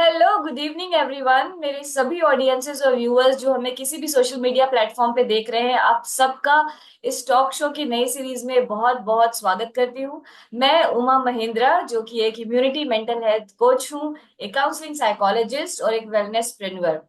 Hello, good evening everyone. मेरे सभी audiences और व्यूअर्स जो हमें किसी भी सोशल मीडिया प्लेटफॉर्म पे देख रहे हैं, आप सबका इस टॉक शो की नई सीरीज में बहुत बहुत स्वागत करती हूँ। मैं उमा महेंद्रा, जो कि एक इम्यूनिटी मेंटल हेल्थ कोच हूँ, एक काउंसलिंग साइकोलॉजिस्ट और एक वेलनेस ट्रेनर।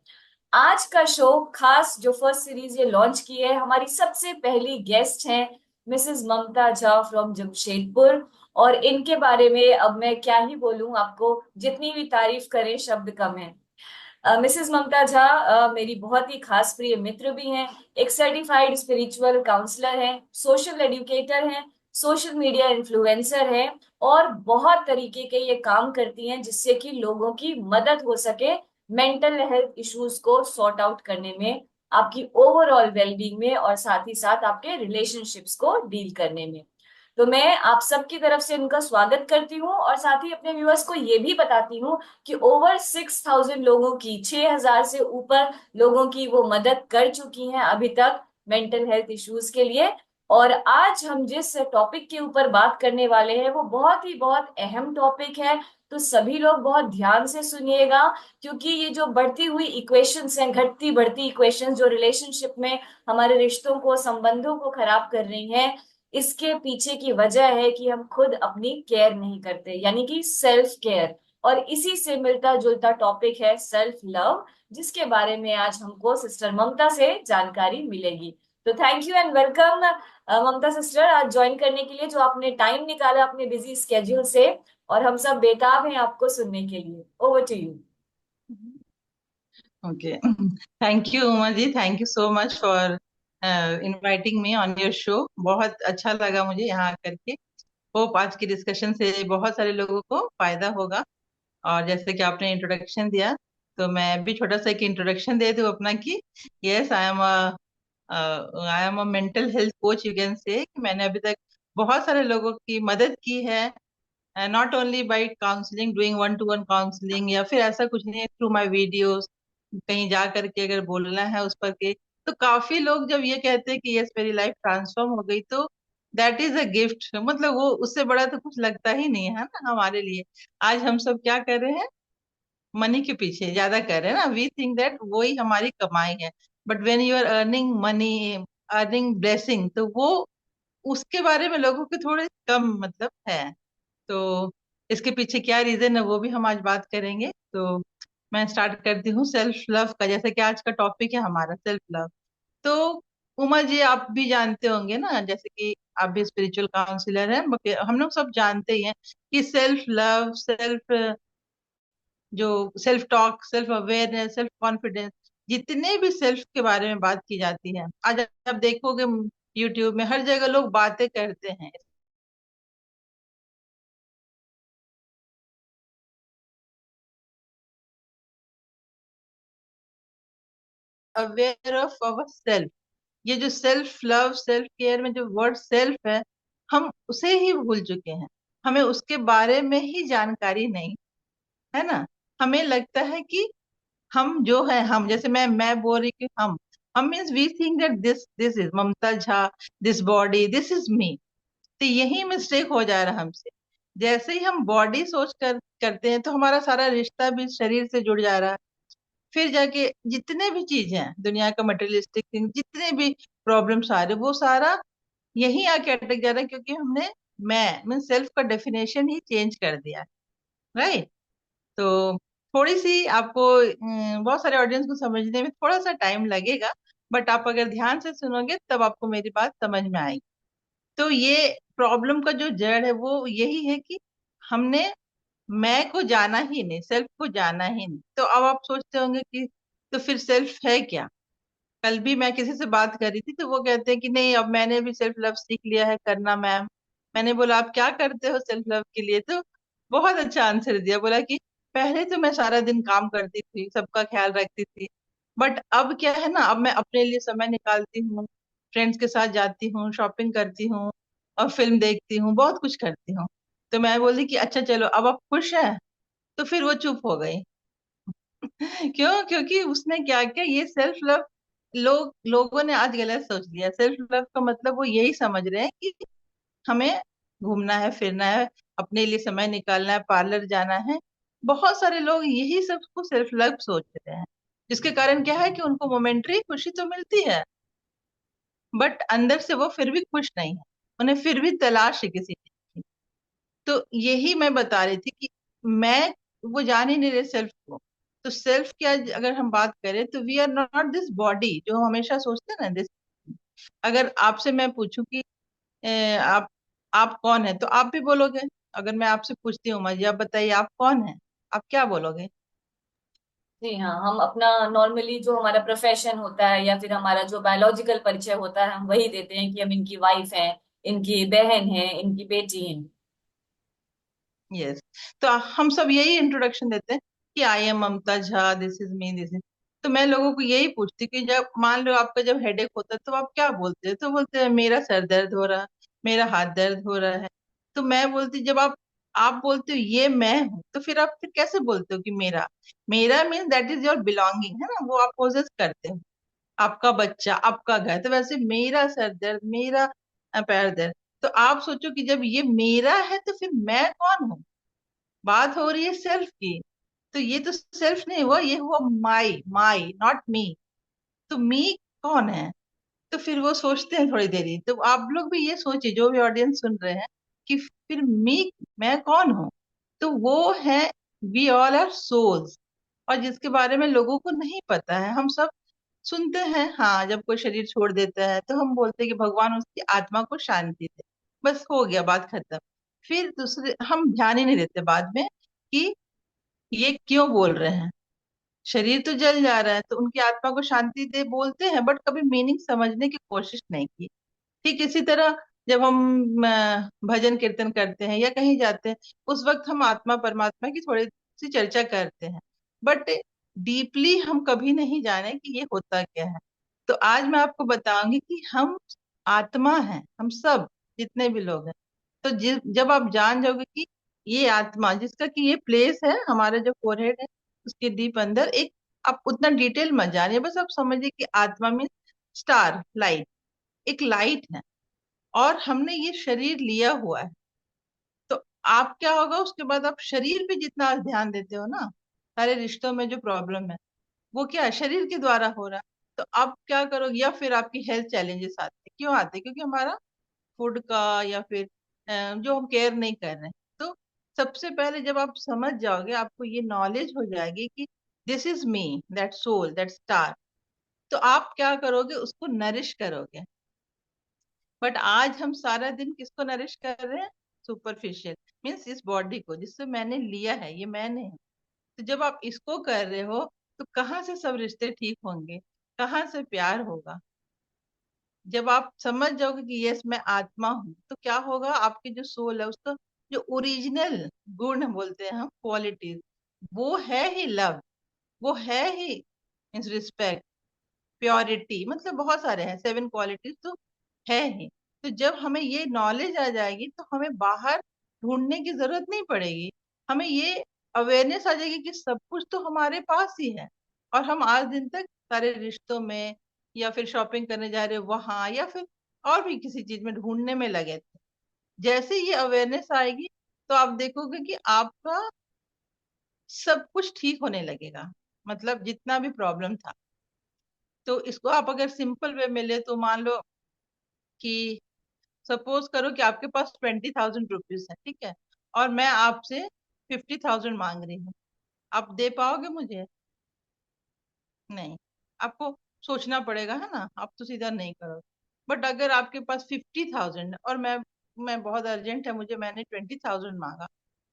आज का शो खास जो फर्स्ट सीरीज ये लॉन्च की है, हमारी सबसे पहली गेस्ट हैं मिसेस ममता झा फ्रॉम जमशेदपुर। और इनके बारे में अब मैं क्या ही बोलूं, आपको जितनी भी तारीफ करें शब्द कम है। मिसेस ममता झा मेरी बहुत ही खास प्रिय मित्र भी हैं। एक सर्टिफाइड स्पिरिचुअल काउंसलर हैं, सोशल एजुकेटर हैं, सोशल मीडिया इन्फ्लुएंसर हैं और बहुत तरीके के ये काम करती हैं जिससे कि लोगों की मदद हो सके मेंटल हेल्थ इश्यूज को सॉर्ट आउट करने में, आपकी ओवरऑल वेलबींग में और साथ ही साथ आपके रिलेशनशिप्स को डील करने में। तो मैं आप सबकी तरफ से इनका स्वागत करती हूँ और साथ ही अपने व्यूअर्स को ये भी बताती हूँ कि ओवर 6,000 लोगों की, 6,000 से ऊपर लोगों की वो मदद कर चुकी हैं अभी तक मेंटल हेल्थ इश्यूज के लिए। और आज हम जिस टॉपिक के ऊपर बात करने वाले हैं वो बहुत अहम टॉपिक है। तो सभी लोग बहुत ध्यान से सुनिएगा, क्योंकि ये जो बढ़ती हुई इक्वेशंस हैं, घटती बढ़ती इक्वेशंस जो रिलेशनशिप में हमारे रिश्तों को, संबंधों को खराब कर रही हैं, इसके पीछे की वजह है कि हम खुद अपनी केयर नहीं करते, यानी कि सेल्फ केयर। और इसी से मिलता जुलता टॉपिक है सेल्फ लव, जिसके बारे में आज हमको सिस्टर ममता से जानकारी मिलेगी। तो thank you and welcome Mamta sister, आज ज्वाइन करने के लिए, जो आपने टाइम निकाला अपने बिजी स्केड्यूल से। और हम सब बेताब हैं आपको सुनने के लिए। Over to you. Okay. Thank you Uma ji, thank you so much for inviting me on your show. बहुत अच्छा लगा मुझे यहाँ आकर के। होप आज की डिस्कशन से बहुत सारे लोगों को फायदा होगा। और जैसे कि आपने इंट्रोडक्शन दिया, तो मैं भी छोटा सा एक इंट्रोडक्शन दे दूं अपना कि yes, I am a mental health coach. You can say मैंने अभी तक बहुत सारे लोगों की मदद की है, not only by counselling, doing one two one counselling या फिर ऐसा कुछ नहीं, थ्रू माय वीडियोस कहीं जा करके अगर बोलना है उस पर के। तो काफी लोग जब ये कहते हैं कि यस मेरी लाइफ ट्रांसफॉर्म हो गई, तो दैट इज अ गिफ्ट। मतलब वो उससे बड़ा तो कुछ लगता ही नहीं है ना हमारे लिए। आज हम सब क्या कर रहे हैं? मनी के पीछे ज्यादा कर रहे हैं ना। वी थिंक दैट वो ही हमारी कमाई है। But when you are earning money, earning blessing, तो वो उसके बारे में लोगों के थोड़े कम मतलब है। तो इसके पीछे क्या रीजन है वो भी हम आज बात करेंगे। तो मैं स्टार्ट करती हूँ सेल्फ लव का, जैसे कि आज का टॉपिक है हमारा सेल्फ लव। तो उमा जी, आप भी जानते होंगे ना, जैसे कि आप भी स्पिरिचुअल काउंसलर हैं, हम लोग सब जानते ही हैं कि सेल्फ लव, सेल्फ जो self talk, self awareness, self confidence, जितने भी सेल्फ के बारे में बात की जाती है, आज आप देखोगे यूट्यूब में हर जगह लोग बातें करते हैं। Aware of our self. ये जो सेल्फ लव, सेल्फ केयर में जो वर्ड सेल्फ है, हम उसे ही भूल चुके हैं। हमें उसके बारे में ही जानकारी नहीं है ना। हमें लगता है कि हम जो है, हम जैसे मैं बोल रही कि हम means we think that this this is Mamta Jha, this body, this is me. तो यही मिस्टेक हो जा रहा है हमसे। जैसे ही हम बॉडी सोच कर करते हैं, तो हमारा सारा रिश्ता भी शरीर से जुड़ जा रहा है। फिर जाके जितने भी चीज हैं दुनिया का, मटेरियलिस्टिक थिंग, जितने भी प्रॉब्लम्स आ रहे, वो सारा यही आके अटक जा रहा है, क्योंकि हमने मैं मीन सेल्फ का डेफिनेशन ही चेंज कर दिया। राइट। तो थोड़ी सी आपको बहुत सारे ऑडियंस को समझने में थोड़ा सा टाइम लगेगा, बट आप अगर ध्यान से सुनोगे तब आपको मेरी बात समझ में आएगी। तो ये प्रॉब्लम का जो जड़ है वो यही है कि हमने मैं को जाना ही नहीं, सेल्फ को जाना ही नहीं। तो अब आप सोचते होंगे कि तो फिर सेल्फ है क्या? कल भी मैं किसी से बात कर रही थी, तो वो कहते हैं कि नहीं, अब मैंने भी सेल्फ लव सीख लिया है करना मैम। मैंने बोला आप क्या करते हो सेल्फ लव के लिए? तो बहुत अच्छा आंसर दिया, बोला कि पहले तो मैं सारा दिन काम करती थी, सबका ख्याल रखती थी, बट अब क्या है ना, अब मैं अपने लिए समय निकालती हूँ, फ्रेंड्स के साथ जाती हूँ, शॉपिंग करती हूँ और फिल्म देखती हूँ, बहुत कुछ करती हूँ। तो मैं बोली कि अच्छा चलो, अब आप खुश हैं? तो फिर वो चुप हो गई। क्यों? क्योंकि उसने क्या किया, ये सेल्फ लव, लोगों ने आज गलत सोच लिया। सेल्फ लव का मतलब वो यही समझ रहे हैं कि हमें घूमना है, फिरना है, अपने लिए समय निकालना है, पार्लर जाना है, बहुत सारे लोग यही सब को सेल्फ लव सोच रहे हैं, जिसके कारण क्या है कि उनको मोमेंटरी खुशी तो मिलती है, बट अंदर से वो फिर भी खुश नहीं है, उन्हें फिर भी तलाश है किसी चीज की। तो यही मैं बता रही थी कि मैं, वो जान ही नहीं रहे सेल्फ को। तो सेल्फ की आज अगर हम बात करें तो we are not this body जो हम हमेशा सोचते हैं ना, दिस। अगर आपसे मैं पूछूं कि आप कौन है, तो आप भी बोलोगे। अगर मैं आपसे पूछती हूँ माँ जी, आप बताइए आप कौन है, आप क्या बोलोगे? जी हाँ, हम अपना नॉर्मली जो हमारा प्रोफेशन होता है या फिर हमारा जो बायोलॉजिकल परिचय होता है हम वही देते हैं कि हम इनकी वाइफ हैं, इनकी बहन है, इनकी बेटी हैं। यस। तो हम सब यही इंट्रोडक्शन देते हैं कि I am Mamta Jha, this is me, this is. तो मैं लोगों को यही पूछती कि जब मान लो आपका जब हेडेक होता है तो आप क्या बोलते हैं? तो बोलते हैं मेरा सर दर्द हो रहा है, मेरा हाथ दर्द हो रहा है। तो मैं बोलती, जब आप बोलते हो ये मैं हूं, तो फिर आप फिर कैसे बोलते हो कि मेरा? मेरा means that is your belonging, है ना, वो आप पोजेस करते हो। आपका बच्चा, आपका घर। तो वैसे मेरा सर दर्द, मेरा पैर दर्द। तो आप सोचो कि जब ये मेरा है तो फिर मैं कौन हूँ? बात हो रही है सेल्फ की। तो ये तो सेल्फ नहीं हुआ, ये हुआ माई, माई नॉट मी। तो मी कौन है? तो फिर वो सोचते हैं थोड़ी देरी। तो आप लोग भी ये सोचिए, जो भी ऑडियंस सुन रहे हैं, कि फिर मी, मैं कौन हूँ? तो वो है, वी ऑल आर सोल्स। और जिसके बारे में लोगों को नहीं पता है, हम सब सुनते हैं, हाँ जब कोई शरीर छोड़ देता है तो हम बोलते हैं कि भगवान उसकी आत्मा को शांति दे। बस हो गया, बात खत्म। फिर दूसरे हम ध्यान ही नहीं देते बाद में कि ये क्यों बोल रहे हैं। शरीर तो जल जा रहा है तो उनकी आत्मा को शांति दे बोलते हैं, बट कभी मीनिंग समझने की कोशिश नहीं की। ठीक इसी तरह जब हम भजन कीर्तन करते हैं या कहीं जाते हैं, उस वक्त हम आत्मा परमात्मा की थोड़ी सी चर्चा करते हैं, बट डीपली हम कभी नहीं जाने कि ये होता क्या है। तो आज मैं आपको बताऊंगी कि हम आत्मा हैं, हम सब जितने भी लोग हैं। तो जब आप जान जाओगे कि ये आत्मा, जिसका कि ये प्लेस है हमारा जो फोरहेड है, उसके डीप अंदर एक, आप उतना डिटेल मत जानिए, बस आप समझिए कि आत्मा में स्टार लाइट, एक लाइट है। और हमने ये शरीर लिया हुआ है। तो आप क्या होगा उसके बाद, आप शरीर पे जितना ध्यान देते हो ना, सारे रिश्तों में जो प्रॉब्लम है वो क्या है, शरीर के द्वारा हो रहा है। तो आप क्या करोगे, या फिर आपकी हेल्थ चैलेंजेस आते हैं, क्यों आते हैं? क्योंकि हमारा फूड का या फिर जो हम केयर नहीं कर रहे हैं। तो सबसे पहले जब आप समझ जाओगे, आपको ये नॉलेज हो जाएगी कि this is me, that soul, that star. तो आप क्या करोगे, उसको नरिश करोगे। बट आज हम सारा दिन किसको नरिश कर रहे हैं? सुपरफिशियल, मीन्स इस बॉडी को जिससे मैंने लिया है, ये मैंने है। तो जब आप इसको कर रहे हो, तो कहाँ से सब रिश्ते ठीक होंगे, कहाँ से प्यार होगा? जब आप समझ जाओगे कि यस मैं आत्मा हूँ, तो क्या होगा, आपके जो सोल है उसका जो ओरिजिनल गुण बोलते हैं हम, क्वालिटीज, वो है ही लव, वो है ही मीन्स रिस्पेक्ट, प्योरिटी, मतलब बहुत सारे हैं, 7 क्वालिटीज तो है ही। तो जब हमें ये नॉलेज आ जाएगी तो हमें बाहर ढूंढने की जरूरत नहीं पड़ेगी। हमें ये अवेयरनेस आ जाएगी कि सब कुछ तो हमारे पास ही है। और हम आज दिन तक सारे रिश्तों में, या फिर शॉपिंग करने जा रहे हो वहां, या फिर और भी किसी चीज में ढूंढने में लगे थे। जैसे ये अवेयरनेस आएगी, तो आप देखोगे कि आपका सब कुछ ठीक होने लगेगा, मतलब जितना भी प्रॉब्लम था। तो इसको आप अगर सिंपल वे में ले, तो मान लो कि सपोज करो कि आपके पास 20,000 रुपीज है, ठीक है, और मैं आपसे 50,000 मांग रही हूँ। आप दे पाओगे मुझे? नहीं। आपको सोचना पड़ेगा, है ना, आप तो सीधा नहीं करोगे। बट अगर आपके पास 50,000 और मैं बहुत अर्जेंट है मुझे, मैंने 20,000 मांगा,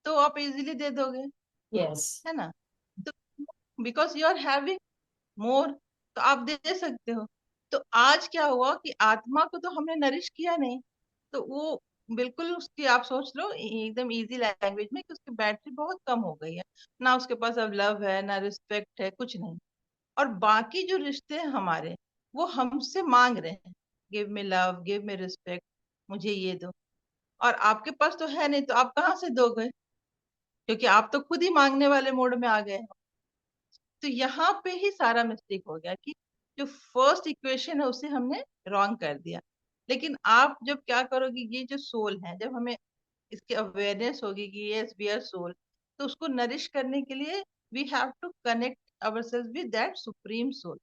तो आप इजीली दे दोगे, यस। है ना? तो because you are having more, तो आप दे सकते हो। तो आज क्या हुआ कि आत्मा को तो हमने नरिश किया नहीं, तो वो बिल्कुल उसकी, आप सोच लो एकदम इजी लैंग्वेज में, कि उसकी बैटरी बहुत कम हो गई है। ना उसके पास अब लव है, ना रिस्पेक्ट है, कुछ नहीं। और बाकी जो रिश्ते हैं हमारे, वो हमसे मांग रहे हैं, give me love, give me respect, मुझे ये दो। और आपके पास तो है नहीं, तो आप कहाँ से दोगे? क्योंकि आप तो खुद ही मांगने वाले मोड में आ गए। तो यहाँ पे ही सारा मिस्टेक हो गया कि जो फर्स्ट इक्वेशन है उसे हमने रॉन्ग कर दिया। लेकिन आप जब क्या करोगे, ये जो सोल है, जब हमें इसकी अवेयरनेस होगी कि यस वी आर सोल, तो उसको नरिश करने के लिए we have to connect ourselves with that supreme soul.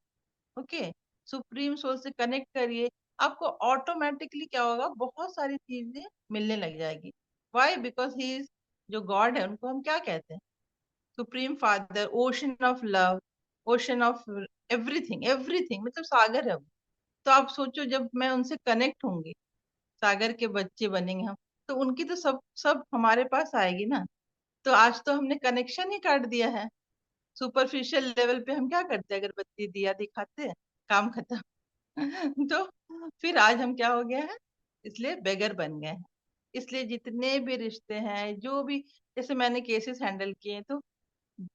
Okay, supreme soul से कनेक्ट करिए, आपको ऑटोमेटिकली क्या होगा, बहुत सारी चीजें मिलने लग जाएगी। वाई? बिकॉज ही इज, जो गॉड है उनको हम क्या कहते हैं, supreme father, ocean of love, ocean of everything, everything मतलब सागर है वो। तो आप सोचो, जब मैं उनसे कनेक्ट होंगी, सागर के बच्चे बनेंगे हम, तो उनकी तो सब सब हमारे पास आएगी ना। तो आज तो हमने कनेक्शन ही काट दिया है। सुपरफिशियल लेवल पे हम क्या करते हैं, अगरबत्ती दिया दिखाते हैं, काम खत्म। तो फिर आज हम क्या हो गया है, इसलिए बेगर बन गए हैं। इसलिए जितने भी रिश्ते हैं, जो भी, जैसे मैंने केसेस हैंडल किए हैं, तो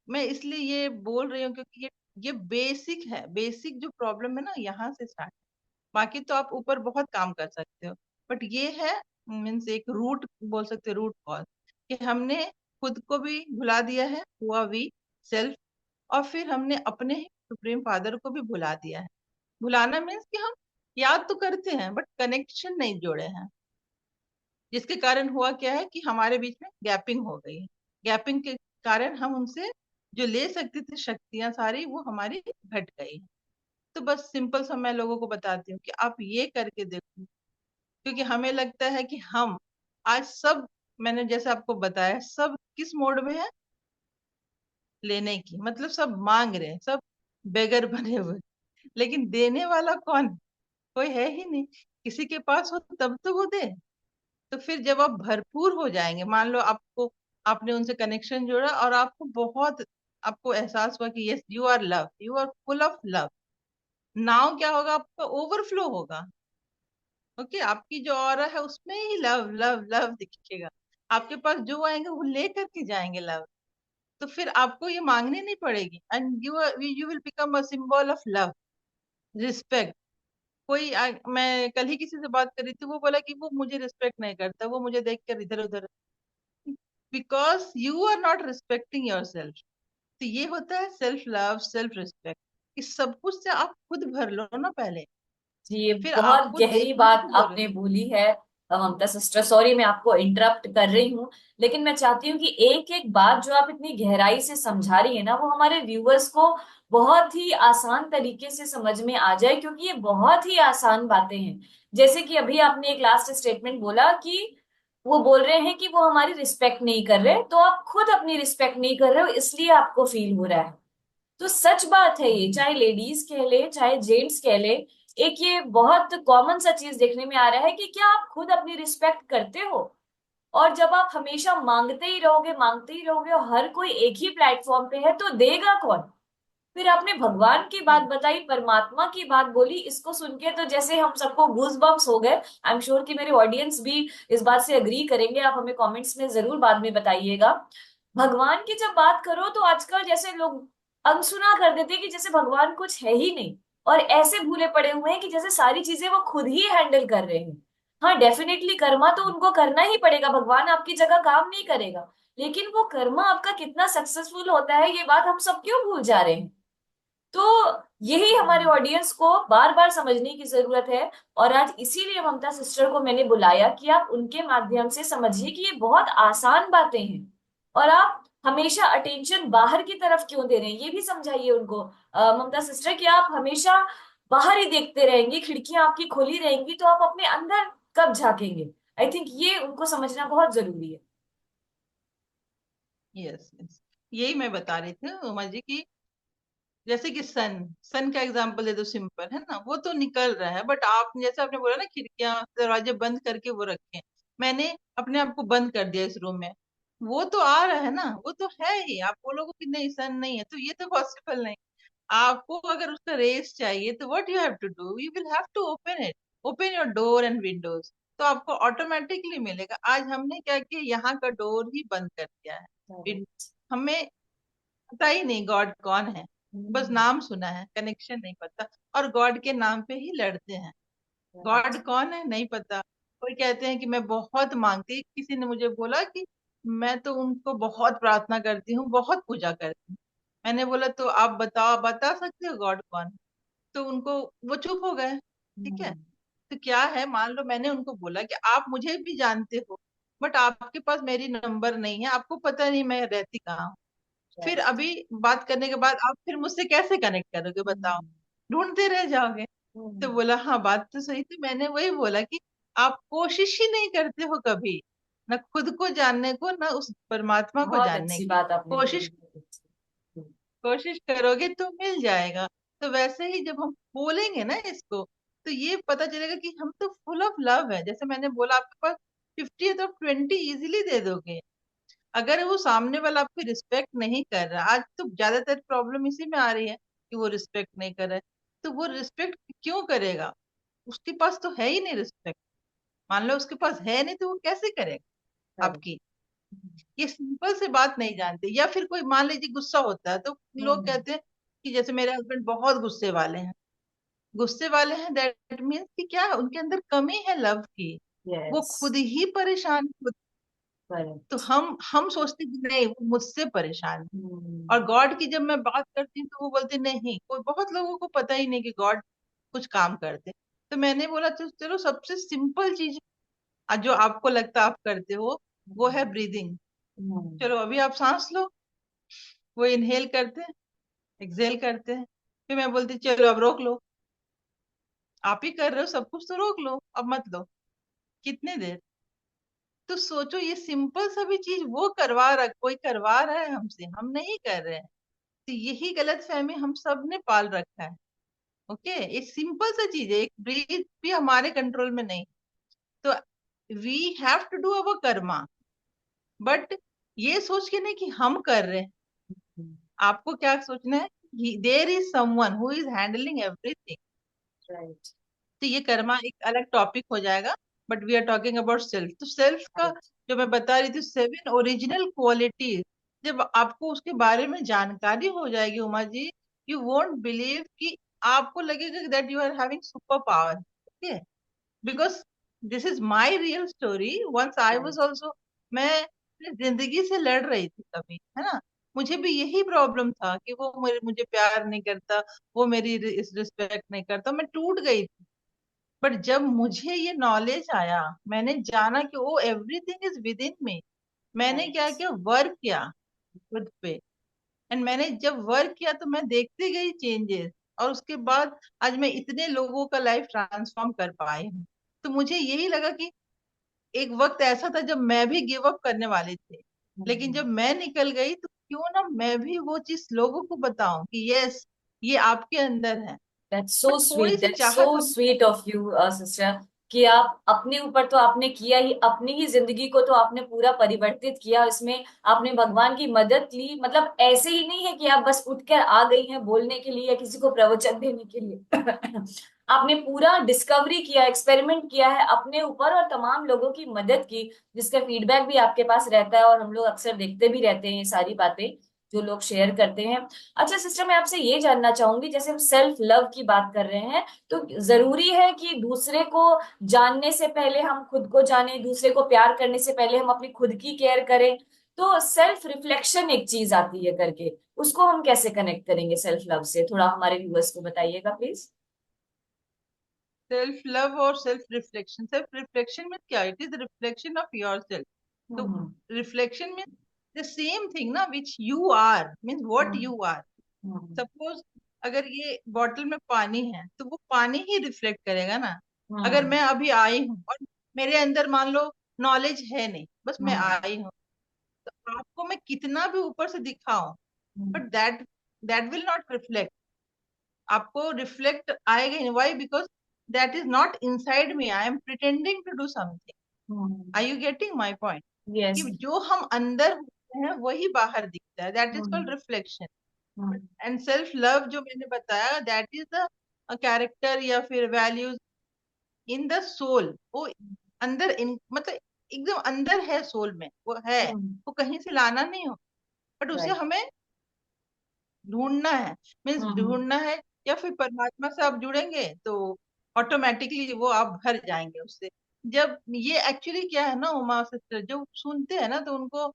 मैं इसलिए ये बोल रही हूँ क्योंकि ये बेसिक है, बेसिक जो प्रॉब्लम है ना, यहाँ से स्टार्ट। बाकी तो आप ऊपर बहुत काम कर सकते हो, बट ये है, मीन्स एक रूट बोल सकते हो, रूट कॉज, कि हमने खुद को भी भुला दिया है, हुआ वी सेल्फ, और फिर हमने अपने सुप्रीम फादर को भी भुला दिया है। भुलाना मीन्स कि हम याद तो करते हैं बट कनेक्शन नहीं जोड़े हैं, जिसके कारण हुआ क्या है कि हमारे बीच में गैपिंग हो गई है। गैपिंग के कारण हम उनसे जो ले सकते थे शक्तियां सारी, वो हमारी घट गई है। तो बस सिंपल सा मैं लोगों को बताती हूँ कि आप ये करके देखो, क्योंकि हमें लगता है कि हम आज सब, मैंने जैसे आपको बताया, सब किस मोड में है, लेने की, मतलब सब मांग रहे हैं, सब बेगर बने हुए, लेकिन देने वाला कौन? कोई है ही नहीं। किसी के पास हो तब तो वो दे। तो फिर जब आप भरपूर हो जाएंगे, मान लो आपको, आपने उनसे कनेक्शन जोड़ा और आपको बहुत, आपको एहसास हुआ कि yes you are love, you are full of love, now क्या होगा, आपका ओवरफ्लो होगा। ओके, आपकी जो ऑरा है उसमें ही लव लव लव दिखेगा। आपके पास जो आएंगे वो लेकर के जाएंगे लव। तो फिर आपको ये मांगनी नहीं पड़ेगी, and you will become a symbol of love, respect. मैं कल ही किसी से बात कर रही थी, वो बोला कि वो मुझे रिस्पेक्ट नहीं करता, वो मुझे देख कर इधर उधर, because you are not respecting your self. तो ये होता है सेल्फ लव, सेल्फ रिस्पेक्ट। इस सब कुछ से आप खुद भर लो ना पहले, जी, ये फिर बहुत आपको गहरी दूसरों बात की जरूरत। आपने बोली है ममता सिस्टर। सॉरी मैं आपको इंटरप्ट कर रही हूँ, लेकिन मैं चाहती हूँ कि एक एक बात जो आप इतनी गहराई से समझा रही है ना, वो हमारे व्यूअर्स को बहुत ही आसान तरीके से समझ में आ जाए, क्योंकि ये बहुत ही आसान बातें हैं। जैसे कि अभी आपने एक लास्ट स्टेटमेंट बोला कि वो बोल रहे हैं कि वो हमारी रिस्पेक्ट नहीं कर रहे, तो आप खुद अपनी रिस्पेक्ट नहीं कर रहे हो, इसलिए आपको फील हो रहा है। तो सच बात है ये, चाहे लेडीज कह ले चाहे जेंट्स कह ले, एक ये बहुत कॉमन सा चीज देखने में आ रहा है कि क्या आप खुद अपनी रिस्पेक्ट करते हो। और जब आप हमेशा मांगते ही रहोगे और हर कोई एक ही प्लेटफॉर्म पे है, तो देगा कौन? फिर आपने भगवान की बात ये बताई, परमात्मा की बात बोली, इसको सुन के तो जैसे हम सबको गूज बम्स हो गए। आई एम श्योर कि मेरे ऑडियंस भी इस बात से अग्री करेंगे, आप हमें कमेंट्स में जरूर बाद में बताइएगा। भगवान की जब बात करो तो आजकल जैसे लोग अनसुना कर देते हैं कि जैसे भगवान कुछ है ही नहीं, और ऐसे भूले पड़े हुए हैं कि जैसे सारी चीजें वो खुद ही हैंडल कर रहे हैं। हाँ, डेफिनेटली कर्मा तो उनको करना ही पड़ेगा, भगवान आपकी जगह काम नहीं करेगा। लेकिन वो कर्मा आपका कितना सक्सेसफुल होता है, ये बात हम सब क्यों भूल जा रहे हैं? तो यही हमारे ऑडियंस को बार बार समझने की जरूरत है। और आज इसीलिए ममता सिस्टर को मैंने बुलाया कि आप उनके माध्यम से समझिए कि ये बहुत आसान बातें हैं। और आप हमेशा अटेंशन बाहर की तरफ क्यों दे रहे हैं, ये भी समझाइए उनको। ममता सिस्टर, कि आप हमेशा बाहर ही देखते रहेंगे, खिड़कियां आपकी खुली रहेंगी, तो आप अपने अंदर कब झांकेंगे? आई थिंक ये उनको समझना बहुत जरूरी है। यस यस, यही मैं बता रही थी उमा जी की, जैसे कि सन, सन का एग्जांपल दे दो, सिंपल है ना, वो तो निकल रहा है, बट आप जैसे आपने बोला ना, खिड़कियां दरवाजे बंद करके वो रखे, मैंने अपने आप को बंद कर दिया इस रूम में, वो तो आ रहा है ना, वो तो है ही। आप बोलोगे कि नहीं सन नहीं है, तो ये तो पॉसिबल नहीं। आपको अगर उसका रेस चाहिए, तो what you have to do, you will have to open it, open your door and windows, तो आपको ऑटोमेटिकली मिलेगा। आज हमने क्या किया, यहाँ का डोर ही बंद कर दिया है। हमें पता ही नहीं गॉड कौन है, बस हम्म। नाम सुना है, कनेक्शन नहीं पता, और गॉड के नाम पे ही लड़ते हैं। गॉड कौन है नहीं पता। कोई कहते हैं कि मैं बहुत मांगती, किसी ने मुझे बोला कि मैं तो उनको बहुत प्रार्थना करती हूँ, बहुत पूजा करती हूँ। मैंने बोला तो आप बताओ, बता सकते हो गॉड कौन है? तो उनको, वो चुप हो गए। ठीक है, हम्म। तो क्या है, मान लो मैंने उनको बोला कि आप मुझे भी जानते हो, बट आपके पास मेरी नंबर नहीं है, आपको पता नहीं मैं रहती कहाँ हूँ। फिर राइट। अभी बात करने के बाद आप फिर मुझसे कैसे कनेक्ट करोगे बताओ? ढूंढते रह जाओगे। तो बोला हाँ बात तो सही थी। मैंने वही बोला कि आप कोशिश ही नहीं करते हो कभी, ना खुद को जानने को, ना उस परमात्मा को बहुत जानने अच्छी की। बात आपने बोली, कोशिश बहुत अच्छी। कोशिश करोगे तो मिल जाएगा। तो वैसे ही जब हम बोलेंगे ना इसको, तो ये पता चलेगा कि हम तो फुल ऑफ लव है। जैसे मैंने बोला, आपके पास 50 है तो आप 20 इजिली दे दोगे। अगर वो सामने वाला आपकी रिस्पेक्ट नहीं कर रहा, आज तो ज्यादातर प्रॉब्लम इसी में आ रही है कि वो रिस्पेक्ट नहीं कर रहा है। तो वो रिस्पेक्ट क्यों करेगा? उसके पास तो है ही नहीं रिस्पेक्ट। मान लो उसके पास है नहीं तो वो कैसे करेगा राइट। आपकी? ये सिंपल से बात नहीं जानते। या फिर कोई मान लीजिए गुस्सा होता है तो लोग कहते हैं कि जैसे मेरे हस्बैंड बहुत गुस्से वाले हैं। गुस्से वाले हैं दैट मीन्स कि क्या है? उनके अंदर कमी है लव की। वो यस। खुद ही परेशान तो करेक्ट। हम सोचते कि नहीं वो मुझसे परेशान है। और गॉड की जब मैं बात करती हूँ तो वो बोलते नहीं, कोई बहुत लोगों को पता ही नहीं कि गॉड कुछ काम करते। तो मैंने बोला तो चलो सबसे सिंपल चीज जो आपको लगता आप करते हो वो है ब्रीदिंग। चलो अभी आप सांस लो। वो इनहेल करते हैं, एक्सहेल करते हैं। फिर मैं बोलती चलो अब रोक लो। आप ही कर रहे हो सब कुछ तो रोक लो, अब मत लो। कितने देर? तो सोचो ये सिंपल सा भी चीज वो करवा रहा, कोई करवा रहा है हमसे, हम नहीं कर रहे हैं। तो यही गलत फहमी हम सब ने पाल रखा है। ओके, एक सिंपल सा चीज है, एक ब्रीथ भी हमारे कंट्रोल में नहीं। तो we have to do our karma. But ये सोच के नहीं कि हम कर रहे हैं। आपको क्या सोचना है? There is someone who is handling everything. Right. तो ये कर्मा एक अलग टॉपिक हो जाएगा। But we are talking about self. तो सेल्फ का राइट। जो मैं बता रही थी 7 ओरिजिनल क्वालिटीज, जब आपको उसके बारे में जानकारी हो जाएगी Uma ji, you won't believe कि आपको लगेगा that you are having super power. Okay, because this is my real story. Once I was right. Also, मैं अपनी जिंदगी से लड़ रही थी कभी, है ना। मुझे भी यही प्रॉब्लम था कि वो मुझे प्यार नहीं करता, वो मेरी रिस्पेक्ट नहीं करता, मैं टूट गई थी। बट जब मुझे ये नॉलेज आया, मैंने जाना कि ओ एवरीथिंग इज विद इन मी। मैंने क्या राइट। किया? वर्क किया खुद पे। एंड मैंने जब वर्क किया तो मैं देखती गई चेंजेस। और उसके बाद आज मैं इतने लोगों का लाइफ ट्रांसफॉर्म कर पाई हूँ। तो मुझे यही लगा कि एक वक्त ऐसा था जब मैं भी गिव अप करने वाली थी। लेकिन जब मैं निकल गई तो क्यों ना मैं भी वो चीज लोगों को बताऊं कि यस, ये आपके अंदर है। दैट्स सो बट थोड़ी स्वीट, सी दैट्स सो चाहत हम। स्वीट ऑफ यू सिस्टर, कि आप अपने ऊपर तो आपने किया ही, अपनी ही जिंदगी को तो आपने पूरा परिवर्तित किया, इसमें आपने भगवान की मदद ली। मतलब ऐसे ही नहीं है कि आप बस उठकर आ गई हैं बोलने के लिए या किसी को प्रवचन देने के लिए। आपने पूरा डिस्कवरी किया, एक्सपेरिमेंट किया है अपने ऊपर और तमाम लोगों की मदद की, जिसका फीडबैक भी आपके पास रहता है और हम लोग अक्सर देखते भी रहते हैं ये सारी बातें जो लोग शेयर करते हैं। अच्छा सिस्टर, मैं आपसे ये जानना चाहूंगी, जैसे हम सेल्फ लव की बात कर रहे हैं, तो जरूरी है कि दूसरे को जानने से पहले हम खुद को जानें, दूसरे को प्यार करने से पहले हम अपनी खुद की केयर करें? तो सेल्फ रिफ्लेक्शन एक चीज आती है करके, उसको हम कैसे कनेक्ट करेंगे सेल्फ लव से? थोड़ा हमारे व्यूअर्स को बताइएगा प्लीज। सेल्फ लव और सेल्फ रिफ्लेक्शन में क्या? It is reflection of your self. तो hmm. Reflection mean the same thing ना which you are, means what hmm. You are. Hmm. Suppose अगर ये बॉटल में पानी है तो वो पानी ही रिफ्लेक्ट करेगा ना। अगर हम्म। मैं अभी आई हूँ और मेरे अंदर मान लो नॉलेज है नहीं, बस मैं हम्म। आई हूँ, तो आपको मैं कितना भी ऊपर से दिखाऊं, hmm. But that will not reflect. आपको रिफ्लेक्ट आएगा ही नहीं। Why? Because that is not inside me, I am pretending to do something. Hmm. Are you getting my point? Yes. कि जो हम अंदर होते हैं वही बाहर दिखता है, that is hmm. Called reflection. Hmm. And self love जो मैंने बताया, दैट इज द कैरेक्टर या फिर वैल्यूज इन द सोल। वो अंदर इन मतलब एकदम अंदर है, सोल में वो है। वो कहीं से लाना नहीं हो, बट उसे राइट। हमें ढूंढना है। मीन्स हम्म। ढूंढना है। या फिर परमात्मा से आप जुड़ेंगे तो ऑटोमेटिकली वो आप भर जाएंगे उससे। जब ये एक्चुअली क्या है ना उमा सिस्टर, जो सुनते हैं ना तो उनको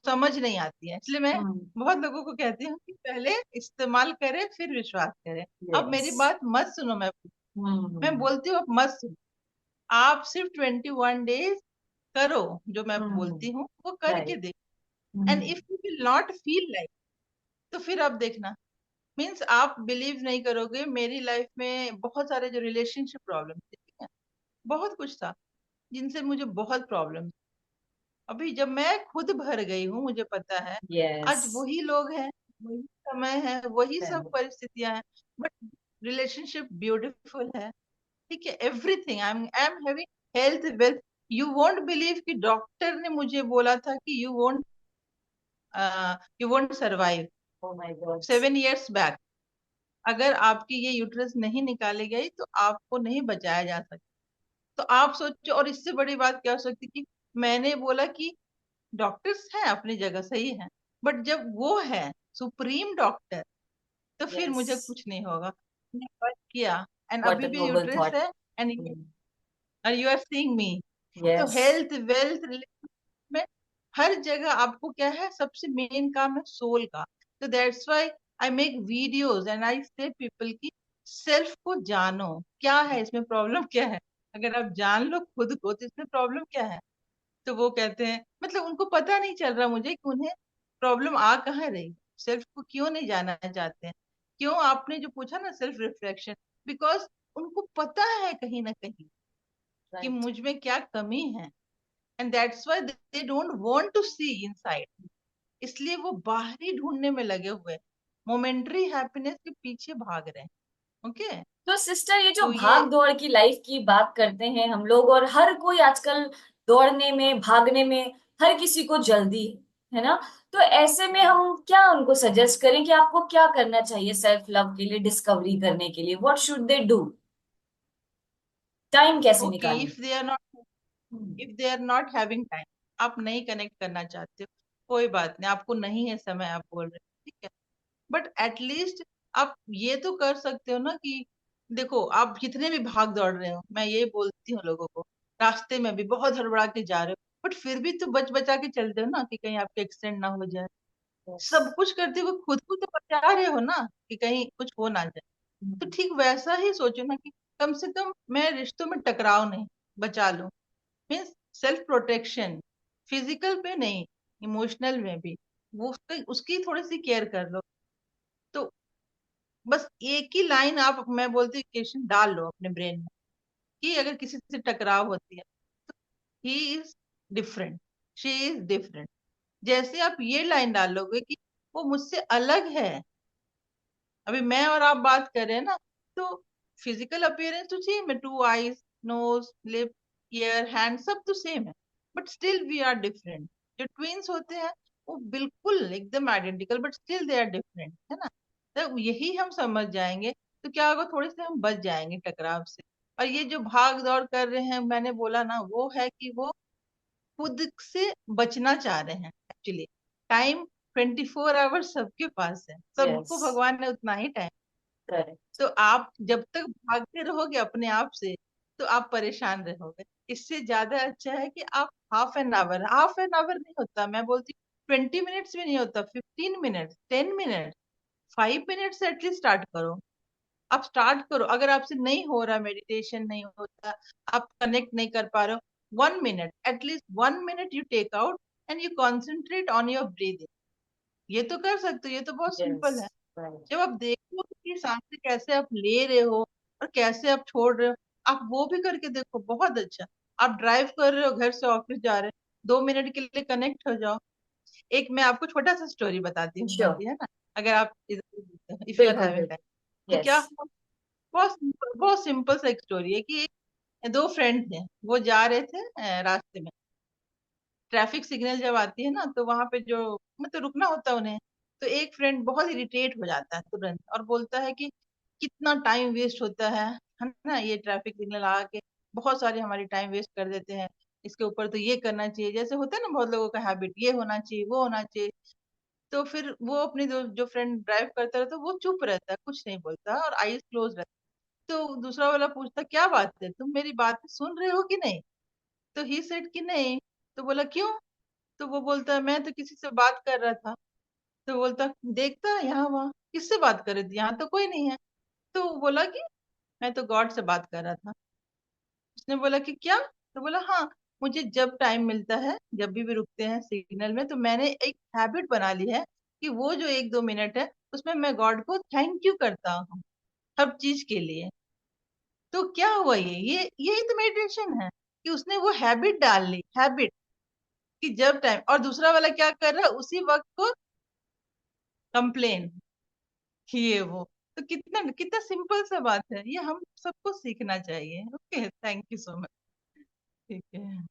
समझ नहीं आती है। इसलिए मैं हम्म। बहुत लोगों को कहती हूँ कि पहले इस्तेमाल करें फिर विश्वास करें। अब यस। मेरी बात मत सुनो, मैं हम्म। बोलती हूँ अब मत सुनो। आप सिर्फ 21 डेज करो, जो मैं हम्म। बोलती हूँ वो करके राइट। देख। And hmm. If you will not feel like, तो फिर आप देखना। मीन्स आप बिलीव नहीं करोगे, मेरी लाइफ में बहुत सारे जो रिलेशनशिप प्रॉब्लम थे, ठीक है, बहुत कुछ था जिनसे मुझे बहुत प्रॉब्लम। अभी जब मैं खुद भर गई हूँ, मुझे पता है यस। आज वही लोग हैं, वही समय है, वही सब करेक्ट। परिस्थितियां हैं, बट रिलेशनशिप ब्यूटीफुल है। ठीक है, everything I am having health wealth. You won't believe कि डॉक्टर ने मुझे बोला था कि you won't survive oh my God. 7 years back. अगर आपकी ये यूट्रस नहीं निकाली गई तो आपको नहीं बचाया जा सकता। तो आप सोचो, और इससे बड़ी बात क्या हो सकती कि मैंने बोला कि डॉक्टर्स हैं अपनी जगह सही है, बट जब वो है सुप्रीम डॉक्टर, तो फिर यस। मुझे कुछ नहीं होगा। मैंने वर्क किया, एंड व्हाट अभी अ भी नोबल यूट्रस थॉट। है, and you are seeing me. तो यस। हेल्थ वेल्थ में हर जगह आपको क्या है, सबसे मेन काम है सोल का। तो that's why I make videos and I से पीपल की सेल्फ को जानो, क्या है इसमें प्रॉब्लम क्या है। अगर आप जान लो खुद को तो इसमें प्रॉब्लम क्या है। तो वो कहते हैं, मतलब उनको पता नहीं चल रहा मुझे कि उन्हें प्रॉब्लम आ कहाँ रही, सेल्फ को क्यों नहीं जानना चाहते हैं। क्यों, आपने जो पूछा ना सेल्फ रिफ्लेक्शन, बिकॉज उनको पता है कहीं ना कहीं कि राइट। मुझ में क्या कमी है, and that's why they don't want to see inside. इसलिए वो बाहरी ढूंढने में लगे हुए, मोमेंटरी हैप्पीनेस के पीछे भाग रहे हैं। ओके। तो सिस्टर, ये जो तो ये भाग दौड़ की लाइफ की बात करते हैं हम लोग, और हर कोई आजकल दौड़ने में, भागने में, हर किसी को जल्दी है ना। तो ऐसे में हम क्या उनको सजेस्ट करें कि आपको क्या करना चाहिए सेल्फ लव के लिए, डिस्कवरी करने के लिए? What should they do? Time कैसे ओके, निकालें? If they are not having time, आप नहीं कनेक्ट करना चाहते हो, कोई बात नहीं, आपको नहीं है समय, आप बोल रहे हो, ठीक है। बट एटलीस्ट आप ये तो कर सकते हो ना कि देखो, आप जितने भी भाग दौड़ रहे हो, मैं ये बोलती हूँ लोगों को, रास्ते में भी बहुत हड़बड़ा के जा रहे हो, बट फिर भी तो बच बचा के चलते हो ना, कि कहीं आपके एक्सीडेंट ना हो जाए। यस। सब कुछ करते हुए खुद को तो बचा रहे हो ना, कि कहीं कुछ हो ना जाए। तो ठीक वैसा ही सोचो ना कि कम से कम मैं रिश्तों में टकराव नहीं, बचा लूं। मीन्स सेल्फ प्रोटेक्शन, फिजिकल पे नहीं, इमोशनल में भी वो उसकी थोड़ी सी केयर कर लो। तो बस एक ही लाइन आप, मैं बोलती हूँ, क्वेश्चन डाल लो अपने ब्रेन में कि अगर किसी से टकराव होती है, he is different, she is different. जैसे आप ये लाइन डालोगे कि वो मुझसे अलग है, अभी मैं और आप बात कर रहे हैं ना, तो फिजिकल अपीयरेंस तो सेम है, 2 eyes, nose, lip, ear, hand, सब तो सेम है, but still we are different. जो ट्विंस होते हैं वो बिल्कुल एकदम identical, but still they are different, है ना। तो यही हम समझ जाएंगे, तो क्या होगा, थोड़े से हम बच जाएंगे टकराव से। और ये जो भाग दौड़ कर रहे हैं, मैंने बोला ना, वो है कि वो खुद से बचना चाह रहे हैं एक्चुअली। टाइम 24 आवर्स सबके पास है, यस। सबको भगवान ने उतना ही टाइम। करेक्ट। तो आप जब तक भागते रहोगे अपने आप से, तो आप परेशान रहोगे। इससे ज्यादा अच्छा है कि आप हाफ एन आवर नहीं होता, मैं बोलती हूँ 20 मिनट्स भी नहीं होता, 15 मिनट, 10 मिनट, 5 मिनट से एटलीस्ट स्टार्ट करो। आप स्टार्ट करो, अगर आपसे नहीं हो रहा, मेडिटेशन नहीं होता, आप कनेक्ट नहीं कर पा रहे हो, 1 minute, at least 1 minute you take out and you concentrate on your breathing. ये तो कर सकते हो, ये तो बहुत यस। सिंपल है। राइट। जब आप देखो कि सांसें कैसे आप ले रहे हो और कैसे आप छोड़ रहे हो, आप वो भी करके देखो, बहुत अच्छा। आप ड्राइव कर रहे हो, घर से ऑफिस जा रहे हो, 2 मिनट के लिए कनेक्ट हो जाओ। एक मैं आपको छोटा सा स्टोरी बताती हूँ, श्योर। है ना, अगर आप इफ यू आर बिल्कुल हैविंग बिल्कुल। टाइम। तो यस। क्या हुआ, बहुत सिंपल सा एक स्टोरी है कि दो फ्रेंड थे, वो जा रहे थे रास्ते में, ट्रैफिक सिग्नल जब आती है ना, तो वहां पे जो मतलब रुकना होता है उन्हें, तो एक फ्रेंड बहुत इरिटेट हो जाता है तुरंत और बोलता है कि कितना टाइम वेस्ट होता है ना, ये ट्रैफिक सिग्नल आके बहुत सारे हमारी टाइम वेस्ट कर देते हैं। इसके ऊपर तो ये करना चाहिए, जैसे होता है ना बहुत लोगों का हैबिट, ये होना चाहिए, वो होना चाहिए। तो फिर वो अपनी जो फ्रेंड ड्राइव करता रहता है, वो चुप रहता है, कुछ नहीं बोलता और आईज क्लोज रहता है। तो दूसरा वाला पूछता, क्या बात है, तुम मेरी बात सुन रहे हो कि नहीं? तो ही सेड कि नहीं। तो बोला, क्यों? तो वो बोलता है, मैं तो किसी से बात कर रहा था। तो बोलता, देखता है यहाँ वहाँ किससे बात कर रही थी, यहाँ तो कोई नहीं है। तो वो बोला कि मैं तो गॉड से बात कर रहा था। उसने बोला कि क्या? तो बोला हाँ। मुझे जब टाइम मिलता है, जब भी रुकते हैं सिग्नल में, तो मैंने एक हैबिट बना ली है कि वो जो 1-2 मिनट है उसमें मैं गॉड को थैंक यू करता हूँ हर चीज के लिए। तो क्या हुआ, ये यही तो मेडिटेशन है कि उसने वो हैबिट डाल ली, हैबिट कि जब टाइम, और दूसरा वाला क्या कर रहा है उसी वक्त को कंप्लेन कि ये वो। तो कितना कितना सिंपल सा बात है, ये हम सबको सीखना चाहिए। Okay, thank you so much. ठीक है,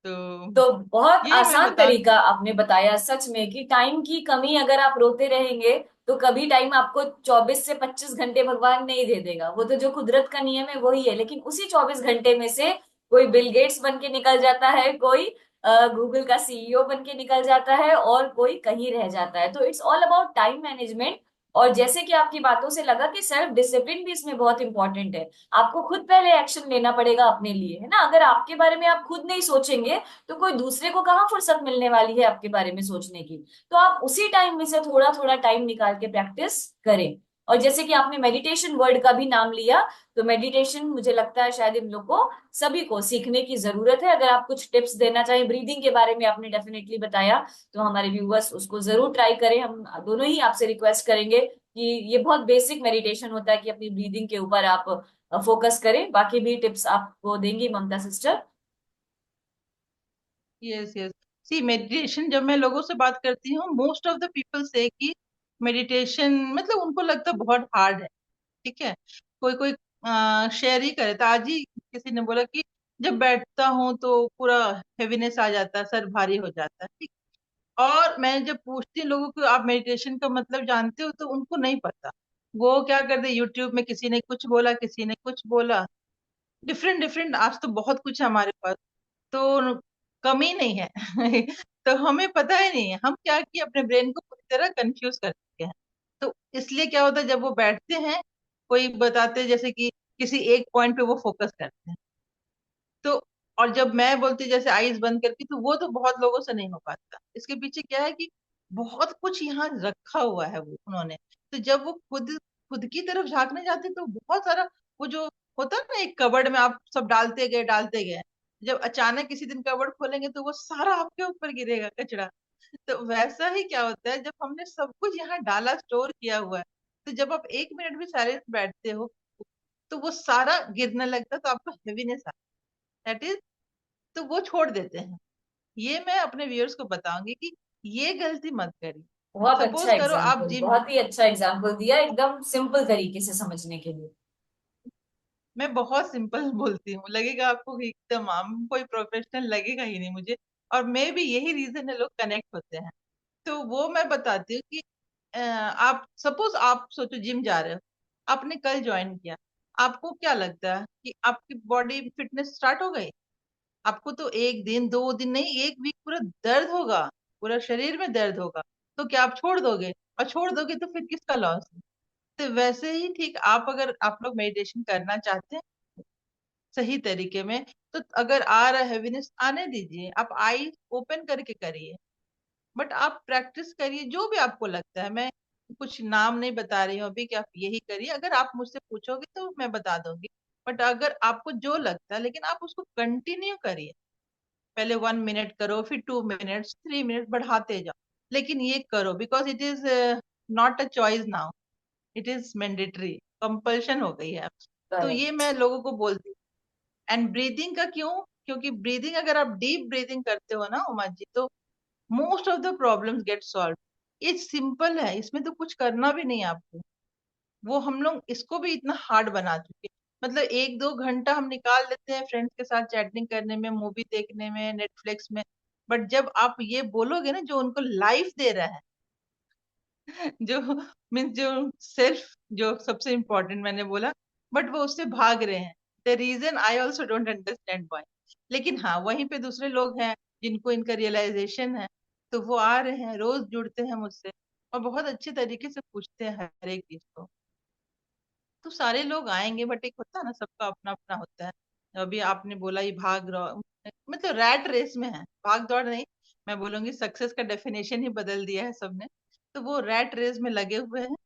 तो तो बहुत यही मैं आसान बता। तरीका आपने बताया सच में कि टाइम की कमी अगर आप रोते रहेंगे तो कभी टाइम आपको 24 से 25 घंटे भगवान नहीं दे देगा। वो तो जो कुदरत का नियम है वही है, लेकिन उसी 24 घंटे में से कोई बिल गेट्स बन के निकल जाता है, कोई गूगल का सीईओ बन के निकल जाता है, और कोई कहीं रह जाता है। तो it's all about time management. और जैसे कि आपकी बातों से लगा कि सेल्फ डिसिप्लिन भी इसमें बहुत इंपॉर्टेंट है। आपको खुद पहले एक्शन लेना पड़ेगा अपने लिए, है ना। अगर आपके बारे में आप खुद नहीं सोचेंगे तो कोई दूसरे को कहाँ फुर्सत मिलने वाली है आपके बारे में सोचने की। तो आप उसी टाइम में से थोड़ा थोड़ा टाइम निकाल के प्रैक्टिस करें। और जैसे कि आपने मेडिटेशन वर्ड का भी नाम लिया, तो मेडिटेशन मुझे लगता है शायद इन लोग को सभी को सीखने की जरूरत है। अगर आप कुछ टिप्स देना चाहें, ब्रीदिंग के बारे में आपने डेफिनेटली बताया, तो हमारे व्यूअर्स उसको जरूर ट्राई करें। हम दोनों ही आपसे रिक्वेस्ट करेंगे कि ये बहुत बेसिक मेडिटेशन होता है कि अपनी ब्रीदिंग के ऊपर आप फोकस करें। बाकी भी टिप्स आपको देंगी Mamta sister. Yes yes. See, meditation जब मैं लोगों से बात करती हूँ, मोस्ट ऑफ द पीपल से कि मेडिटेशन मतलब उनको लगता है बहुत हार्ड है। ठीक है, कोई कोई शेयर ही करे। तो आज ही किसी ने बोला कि जब बैठता हूँ तो पूरा हेवीनेस आ जाता है, सर भारी हो जाता है। ठीक। और मैं जब पूछती हूँ लोगों को आप मेडिटेशन का मतलब जानते हो, तो उनको नहीं पता। वो क्या करते, यूट्यूब में किसी ने कुछ बोला, किसी ने कुछ बोला, डिफरेंट डिफरेंट। आज तो बहुत कुछ है हमारे पास, तो कमी नहीं है। तो हमें पता ही नहीं है हम क्या किए, अपने ब्रेन को पूरी तरह कंफ्यूज कर चुके हैं। तो इसलिए क्या होता है, जब वो बैठते हैं, कोई बताते हैं जैसे कि किसी एक पॉइंट पे वो फोकस करते हैं। तो और जब मैं बोलती जैसे आईज बंद करके, तो वो तो बहुत लोगों से नहीं हो पाता। इसके पीछे क्या है कि बहुत कुछ यहाँ रखा हुआ है वो उन्होंने। तो जब वो खुद खुद की तरफ झांकने जाते, तो बहुत सारा वो जो होता है ना, एक कबर्ड में आप सब डालते गए, जब अचानक किसी दिन कबर्ड खोलेंगे तो वो सारा आपके ऊपर गिरेगा कचरा। तो वैसा ही क्या होता है, जब हमने सब कुछ यहाँ डाला, स्टोर किया हुआ है, तो जब आप 1 मिनट भी साइलेंट बैठते हो, तो वो सारा गिरने लगता है, तो आपको हेवीनेस दैट इज, तो वो छोड़ देते हैं। ये मैं अपने व्यूअर्स को बताऊंगी कि ये गलती मत करिए। बहुत अच्छा सपोज करो आप एग्जाम्पल, जिम, बहुत ही अच्छा एग्जाम्पल दिया, एकदम सिंपल तरीके से समझने के लिए। मैं बहुत सिंपल बोलती हूँ, लगेगा आपको कि एकदम हम कोई प्रोफेशनल लगेगा ही नहीं मुझे। और मे भी यही रीजन है लोग कनेक्ट होते हैं। तो वो मैं बताती हूँ कि आप सपोज आप सोचो जिम जा रहे हो, आपने कल ज्वाइन किया, आपको क्या लगता है कि आपकी बॉडी फिटनेस स्टार्ट हो गई? आपको तो 1 दिन 2 दिन नहीं, 1 वीक पूरा दर्द होगा, पूरा शरीर में दर्द होगा। तो क्या आप छोड़ दोगे? और छोड़ दोगे तो फिर किसका लॉस है? तो वैसे ही ठीक, आप अगर आप लोग मेडिटेशन करना चाहते हैं सही तरीके में, तो अगर आ रहा है हेवीनेस, आने दीजिए, आप आई ओपन करके करिए। बट आप प्रैक्टिस करिए जो भी आपको लगता है। मैं कुछ नाम नहीं बता रही हूँ अभी कि आप यही करिए, अगर आप मुझसे पूछोगे तो मैं बता दूंगी। बट अगर आपको जो लगता है, लेकिन आप उसको कंटिन्यू करिए। पहले 1 मिनट करो, फिर 2 मिनट्स, 3 मिनट बढ़ाते जाओ। लेकिन ये करो because it is not a choice now, it is mandatory, compulsion हो गई है अब। तो ये करेक्ट। मैं लोगों को बोलती हूँ। एंड ब्रीदिंग का क्यों? क्योंकि ब्रीदिंग, अगर आप डीप ब्रीदिंग करते हो ना उमा जी, तो most of the problems get solve. ये सिंपल है, इसमें तो कुछ करना भी नहीं है आपको। वो हम लोग इसको भी इतना हार्ड बना चुके हैं। मतलब 1-2 घंटा हम निकाल लेते हैं फ्रेंड्स के साथ चैटिंग करने में, मूवी देखने में, नेटफ्लिक्स में। बट जब आप ये बोलोगे ना, जो उनको लाइफ दे रहा है, जो मीन्स जो सेल्फ, जो सबसे इम्पोर्टेंट मैंने बोला, बट वो उससे भाग रहे हैं। The reason I also don't understand why. लेकिन हाँ, वहीं पे दूसरे लोग हैं जिनको इनका रियलाइजेशन है, तो वो आ रहे हैं, रोज जुड़ते हैं मुझसे, और बहुत अच्छे तरीके से पूछते हैं हर एक चीज को। तो सारे लोग आएंगे, बट एक होता है ना, सबका अपना अपना होता है। अभी आपने बोला ये भाग रहा, मतलब रैट रेस में है, भाग दौड़ नहीं। मैं बोलूंगी सक्सेस का डेफिनेशन ही बदल दिया है सबने। तो वो रैट रेस में लगे हुए हैं,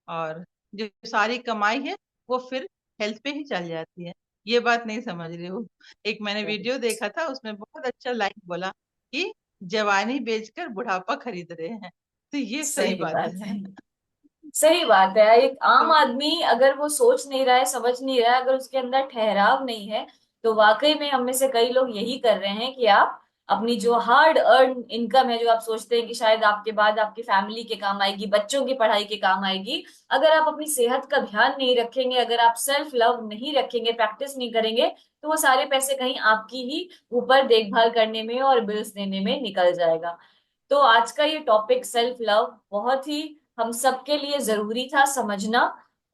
और जो सारी कमाई है वो फिर हेल्थ पे ही चल जाती है। ये बात नहीं समझ रही हो। एक मैंने वीडियो Correct. देखा था, उसमें बहुत अच्छा लाइन बोला कि जवानी बेचकर बुढ़ापा खरीद रहे हैं, तो ये सही सही बात बात है। है। सही बात है। एक आम तो आदमी अगर वो सोच नहीं रहा है, समझ नहीं रहा है, अगर उसके अंदर ठहराव नहीं है, तो वाकई में हम में से कई लोग यही कर रहे हैं कि आप अपनी जो हार्ड अर्न इनकम है, जो आप सोचते हैं कि शायद आपके बाद आपकी फैमिली के काम आएगी, बच्चों की पढ़ाई के काम आएगी, अगर आप अपनी सेहत का ध्यान नहीं रखेंगे, अगर आप सेल्फ लव नहीं रखेंगे, प्रैक्टिस नहीं करेंगे, तो वो सारे पैसे कहीं आपकी ही ऊपर देखभाल करने में और बिल्स देने में निकल जाएगा। तो आज का ये टॉपिक सेल्फ लव बहुत ही हम सबके लिए जरूरी था समझना।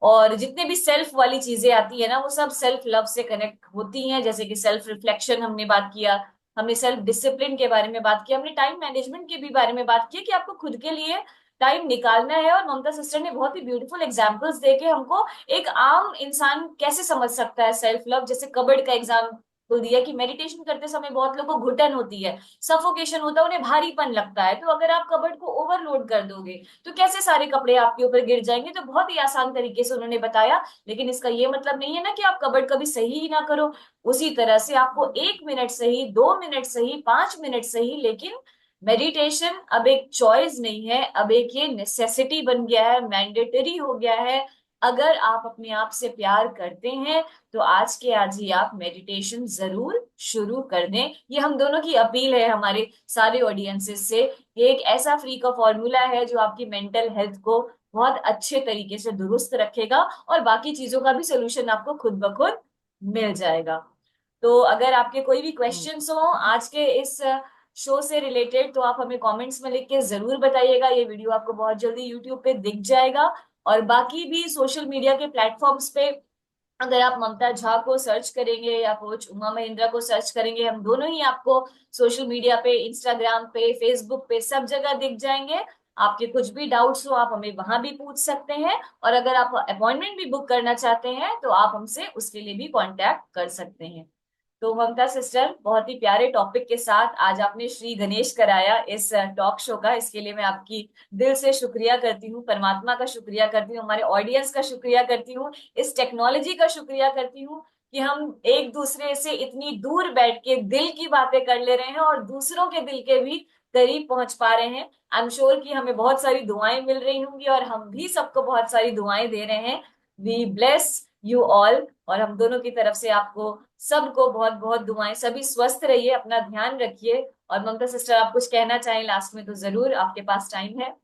और जितने भी सेल्फ वाली चीजें आती है ना, वो सब सेल्फ लव से कनेक्ट होती हैं। जैसे कि सेल्फ रिफ्लेक्शन हमने बात किया, हमने सेल्फ डिसिप्लिन के बारे में बात किया, हमने टाइम मैनेजमेंट के भी बारे में बात की कि आपको खुद के लिए टाइम निकालना है। और ममता सिस्टर ने बहुत ही ब्यूटीफुल एग्जांपल्स देके हमको एक आम इंसान कैसे समझ सकता है सेल्फ लव, जैसे कबर्ड का एग्जाम्पल दिया कि मेडिटेशन करते समय बहुत लोगों को घुटन होती है, सफोकेशन होता है, उन्हें भारीपन लगता है। तो अगर आप कबर्ड को ओवरलोड कर दोगे तो कैसे सारे कपड़े आपके ऊपर गिर जाएंगे। तो बहुत ही आसान तरीके से उन्होंने बताया। लेकिन इसका ये मतलब नहीं है ना कि आप कबर्ड कभी सही ही ना करो। उसी तरह से आपको 1 मिनट सही, 2 मिनट सही, 5 मिनट सही, लेकिन मेडिटेशन अब एक चॉइस नहीं है, अब एक ये नेसेसिटी बन गया है, मैंडेटरी हो गया है। अगर आप अपने आप से प्यार करते हैं तो आज के आज ही आप मेडिटेशन जरूर शुरू कर दें। ये हम दोनों की अपील है हमारे सारे ऑडियंसेस से। ये एक ऐसा फ्री का फॉर्मूला है जो आपकी मेंटल हेल्थ को बहुत अच्छे तरीके से दुरुस्त रखेगा, और बाकी चीजों का भी सोल्यूशन आपको खुद ब खुद मिल जाएगा। तो अगर आपके कोई भी हम्म, क्वेश्चंस हो आज के इस शो से रिलेटेड, तो आप हमें कमेंट्स में लिख के जरूर बताइएगा। ये वीडियो आपको बहुत जल्दी यूट्यूब पे दिख जाएगा। और बाकी भी सोशल मीडिया के प्लेटफॉर्म्स पे अगर आप ममता झा को सर्च करेंगे या कोच उमा महेंद्रा को सर्च करेंगे, हम दोनों ही आपको सोशल मीडिया पे, इंस्टाग्राम पे, फेसबुक पे, सब जगह दिख जाएंगे। आपके कुछ भी डाउट्स हो आप हमें वहां भी पूछ सकते हैं। और अगर आप अपॉइंटमेंट भी बुक करना चाहते हैं तो आप हमसे उसके लिए भी कांटेक्ट कर सकते हैं। तो ममता सिस्टर, बहुत ही प्यारे टॉपिक के साथ आज आपने श्री गणेश कराया इस टॉक शो का, इसके लिए मैं आपकी दिल से शुक्रिया करती हूँ, परमात्मा का शुक्रिया करती हूँ, हमारे ऑडियंस का शुक्रिया करती हूँ, इस टेक्नोलॉजी का शुक्रिया करती हूँ कि हम एक दूसरे से इतनी दूर बैठ के दिल की बातें कर ले रहे हैं और दूसरों के दिल के भी करीब पहुंच पा रहे हैं। आई एम श्योर कि हमें बहुत सारी दुआएं मिल रही होंगी और हम भी सबको बहुत सारी दुआएं दे रहे हैं। We bless you all. और हम दोनों की तरफ से आपको सबको बहुत बहुत दुआएं। सभी स्वस्थ रहिए, अपना ध्यान रखिए। और ममता सिस्टर, आप कुछ कहना चाहें लास्ट में तो जरूर, आपके पास टाइम है।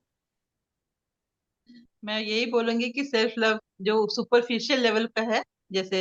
मैं यही बोलूंगी कि सेल्फ लव जो सुपरफिशियल लेवल का है, जैसे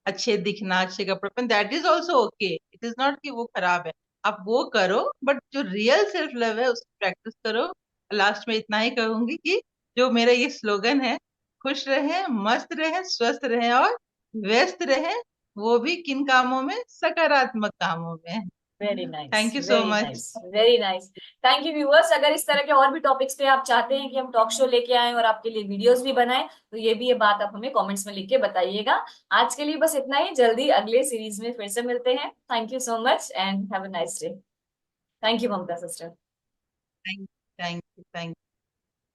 अच्छे दिखना, अच्छे कपड़े पहन, that is also okay, it is not कि वो खराब है। आप वो करो, बट जो रियल सेल्फ लव है उसकी प्रैक्टिस करो। लास्ट में इतना ही कहूंगी कि जो मेरा ये स्लोगन है, खुश रहें, मस्त रहें, स्वस्थ रहें और व्यस्त रहें, वो भी किन कामों में? सकारात्मक कामों में। Very nice, thank you so very much. Nice, very nice. Thank you viewers. अगर इस तरह के और भी टॉपिक्स पे आप चाहते हैं कि हम टॉक शो लेके आएं और आपके लिए वीडियोस भी बनाएं, तो ये भी ये बात आप हमें कमेंट्स में लिख के बताइएगा। आज के लिए बस इतना ही, जल्दी अगले सीरीज में फिर से मिलते हैं। Thank you so much and have a nice day. Thank you Mamta sister. Thank thank you.